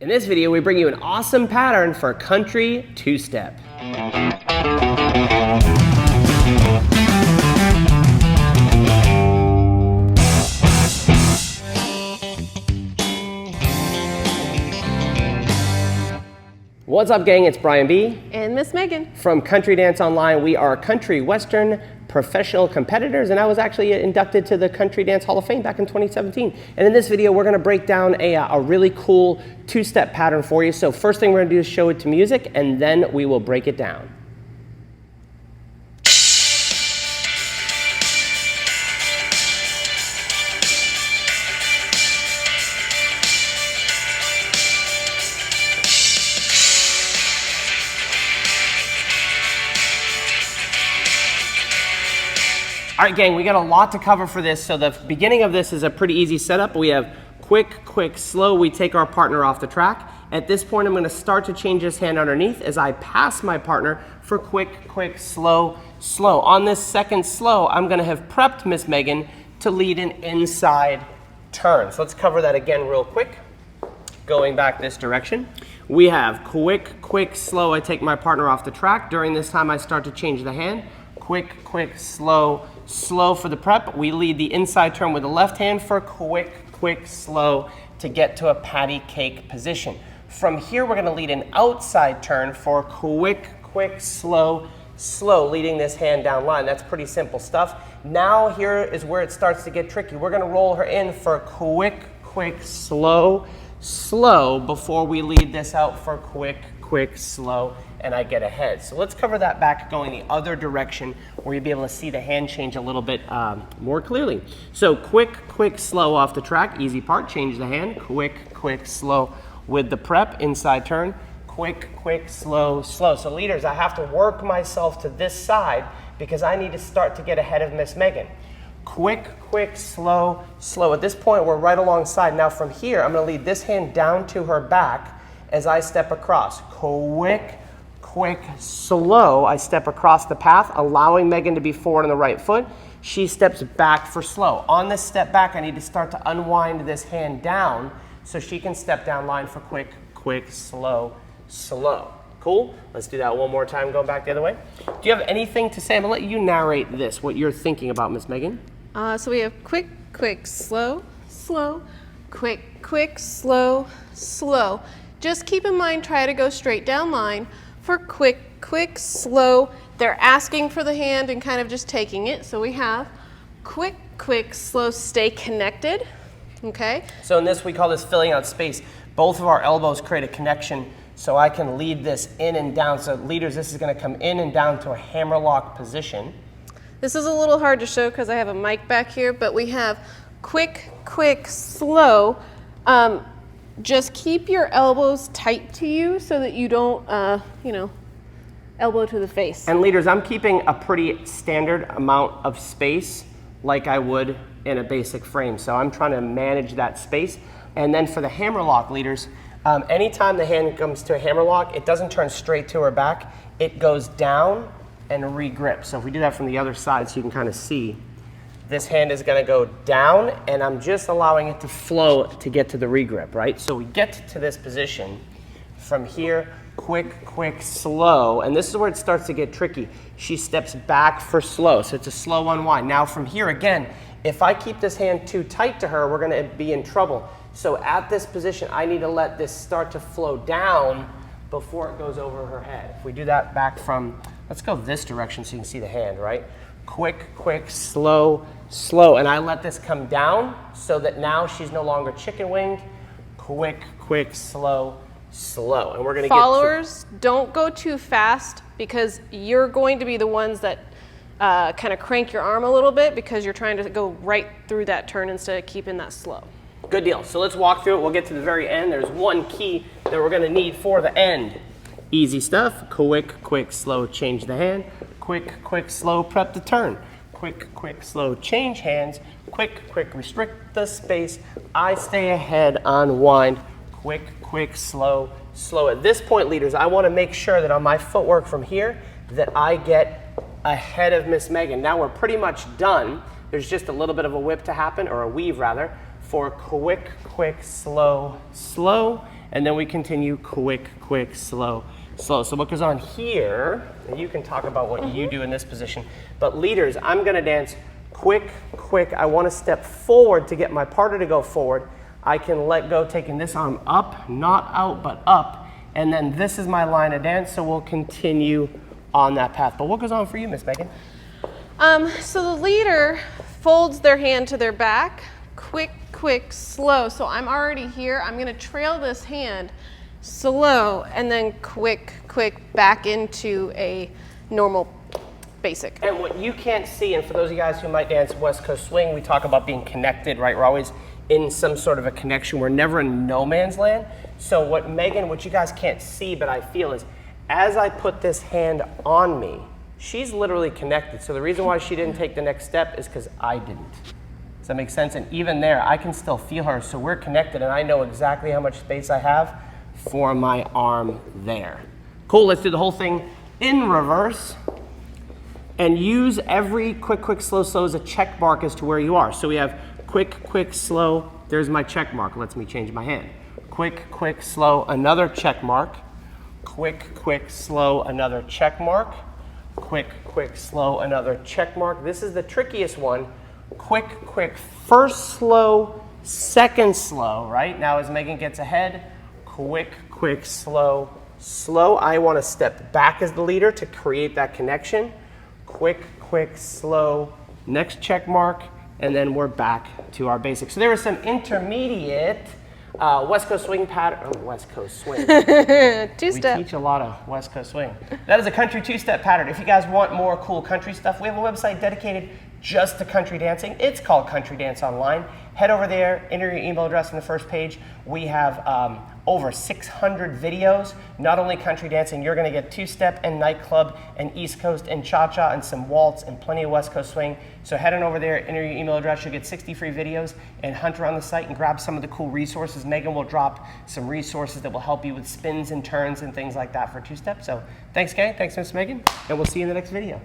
In this video, we bring you an awesome pattern for country two-step. What's up, gang? It's Brian B. And Miss Megan. From Country Dance Online. We are country western professional competitors, and I was actually inducted to the Country Dance Hall of Fame back in 2017. And in this video, we're gonna break down a really cool two-step pattern for you. So first thing we're gonna do is show it to music, and then we will break it down. All right, gang, we got a lot to cover for this. So the beginning of this is a pretty easy setup. We have quick, quick, slow. We take our partner off the track. At this point, I'm gonna start to change this hand underneath as I pass my partner for quick, quick, slow, slow. On this second slow, I'm gonna have prepped Miss Megan to lead an inside turn. So let's cover that again real quick. Going back this direction. We have quick, quick, slow. I take my partner off the track. During this time, I start to change the hand. Quick, quick, slow, slow for the prep. We lead the inside turn with the left hand for quick, quick, slow to get to a patty cake position. From here, we're gonna lead an outside turn for quick, quick, slow, slow, leading this hand down line. That's pretty simple stuff. Now here is where it starts to get tricky. We're gonna roll her in for quick, quick, slow, slow before we lead this out for quick, quick, slow, and I get ahead. So let's cover that back going the other direction where you'll be able to see the hand change a little bit more clearly. So quick, quick, slow off the track, easy part, change the hand, quick, quick, slow with the prep, inside turn, quick, quick, slow, slow. So leaders, I have to work myself to this side because I need to start to get ahead of Miss Megan. Quick, quick, slow, slow. At this point, we're right alongside. Now from here, I'm gonna lead this hand down to her back as I step across. Quick, quick, slow. I step across the path, allowing Megan to be forward on the right foot. She steps back for slow. On this step back, I need to start to unwind this hand down so she can step down line for quick, quick, slow, slow. Cool? Let's do that one more time, going back the other way. Do you have anything to say? I'm gonna let you narrate this, what you're thinking about, Miss Megan. So we have quick, quick, slow, slow, quick, quick, slow, slow. Just keep in mind, try to go straight down line for quick, quick, slow. They're asking for the hand and kind of just taking it. So we have quick, quick, slow, stay connected, okay? So in this, we call this filling out space. Both of our elbows create a connection so I can lead this in and down. So leaders, this is gonna come in and down to a hammerlock position. This is a little hard to show because I have a mic back here, but we have quick, quick, slow. Just keep your elbows tight to you so that you don't, elbow to the face. And leaders, I'm keeping a pretty standard amount of space like I would in a basic frame. So I'm trying to manage that space. And then for the hammerlock, leaders, anytime the hand comes to a hammerlock, it doesn't turn straight to her back. It goes down and re-grip. So if we do that from the other side so you can kind of see, this hand is gonna go down and I'm just allowing it to flow to get to the re-grip, right? So we get to this position. From here, quick, quick, slow, and this is where it starts to get tricky. She steps back for slow, so it's a slow unwind. Now from here again, if I keep this hand too tight to her, we're gonna be in trouble. So at this position, I need to let this start to flow down before it goes over her head. If we do that back from, let's go this direction so you can see the hand, right? Quick, quick, slow, slow. And I let this come down so that now she's no longer chicken winged. Quick, quick, slow, slow. And we're gonna Followers, don't go too fast because you're going to be the ones that kind of crank your arm a little bit because you're trying to go right through that turn instead of keeping that slow. Good deal. So let's walk through it. We'll get to the very end. There's one key that we're gonna need for the end. Easy stuff. Quick, quick, slow, change the hand. Quick, quick, slow, prep the turn. Quick, quick, slow, change hands. Quick, quick, restrict the space. I stay ahead, unwind. Quick, quick, slow, slow. At this point, leaders, I wanna make sure that on my footwork from here that I get ahead of Miss Megan. Now we're pretty much done. There's just a little bit of a whip to happen, or a weave rather, for quick, quick, slow, slow. and then we continue quick, quick, slow, slow. So what goes on here, and you can talk about what you do in this position, but leaders, I'm gonna dance quick, quick. I wanna step forward to get my partner to go forward. I can let go, taking this arm up, not out, but up, and then this is my line of dance, so we'll continue on that path. But what goes on for you, Miss Megan? So the leader folds their hand to their back, quick, quick, slow. So I'm already here. I'm gonna trail this hand slow and then quick, quick back into a normal basic. And what you can't see, and for those of you guys who might dance West Coast Swing, we talk about being connected, right? We're always in some sort of a connection. We're never in no man's land. So what Megan, what you guys can't see, but I feel is, as I put this hand on me, she's literally connected. So the reason why she didn't take the next step is because I didn't. Does that make sense? And even there, I can still feel her. So we're connected, and I know exactly how much space I have for my arm there. Cool, let's do the whole thing in reverse. And use every quick, quick, slow, slow as a check mark as to where you are. So we have quick, quick, slow. There's my check mark. Lets me change my hand. Quick, quick, slow, another check mark. Quick, quick, slow, another check mark. Quick, quick, slow, another check mark. This is the trickiest one. Quick, quick, first slow, second slow, right? Now as Megan gets ahead, quick, quick, slow, slow. I want to step back as the leader to create that connection. Quick, quick, slow, next check mark, and then we're back to our basics. So there was some intermediate West Coast Swing pattern. Oh, West Coast Swing. Two-step. We teach a lot of West Coast Swing. That is a country two-step pattern. If you guys want more cool country stuff, we have a website dedicated just to country dancing. It's called Country Dance Online. Head over there, enter your email address on the first page. We have over 600 videos, not only country dancing, you're gonna get two-step and nightclub and East Coast and cha-cha and some waltz and plenty of West Coast Swing. So head on over there, enter your email address, you'll get 60 free videos, and hunt around the site and grab some of the cool resources. Megan will drop some resources that will help you with spins and turns and things like that for two-step. So thanks, gang, thanks, Miss Megan, and we'll see you in the next video.